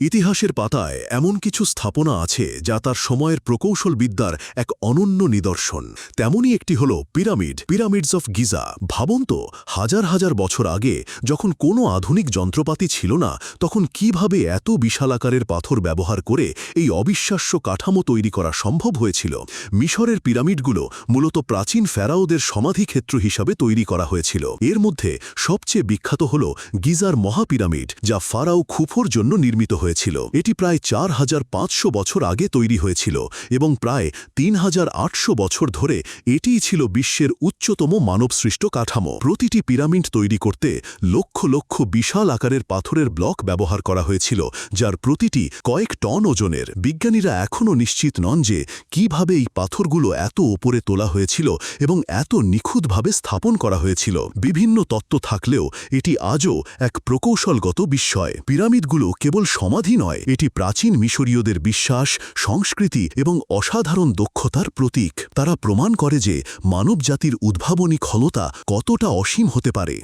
ইতিহাসের পাতায় এমন কিছু স্থাপনা আছে যা তার সময়ের প্রকৌশল বিদ্যার এক অনন্য নিদর্শন। তেমনই একটি হল পিরামিডস অফ গিজা। ভাবুন তো, হাজার হাজার বছর আগে যখন কোনো আধুনিক যন্ত্রপাতি ছিল না, তখন কিভাবে এত বিশাল আকারের পাথর ব্যবহার করে এই অবিশ্বাস্য কাঠামো তৈরি করা সম্ভব হয়েছিল। মিশরের পিরামিডগুলো মূলত প্রাচীন ফেরাওদের সমাধিক্ষেত্র হিসাবে তৈরি করা হয়েছিল। এর মধ্যে সবচেয়ে বিখ্যাত হল গিজার মহাপিরামিড, যা ফারাও খুফুর জন্য নির্মিত হয়েছিল। এটি প্রায় 4500 বছর আগে তৈরি হয়েছিল এবং প্রায় 3800 বছর ধরে এটিই ছিল বিশ্বের উচ্চতম মানবসৃষ্ট কাঠামো। প্রতিটি পিরামিড তৈরি করতে লক্ষ লক্ষ বিশাল আকারের পাথরের ব্লক ব্যবহার করা হয়েছিল, যার প্রতিটি কয়েক টন ওজনের। বিজ্ঞানীরা এখনও নিশ্চিত নন যে কিভাবে এই পাথরগুলো এত ওপরে তোলা হয়েছিল এবং এত নিখুঁতভাবে স্থাপন করা হয়েছিল। বিভিন্ন তত্ত্ব থাকলেও এটি আজও এক প্রকৌশলগত বিস্ময়। পিরামিডগুলো কেবল সমাধি নয়, এটি প্রাচীন মিশরীয়দের বিশ্বাস, সংস্কৃতি এবং অসাধারণ দক্ষতার প্রতীক। তারা প্রমাণ করে যে মানবজাতির উদ্ভাবনী ক্ষমতা কতটা অসীম হতে পারে।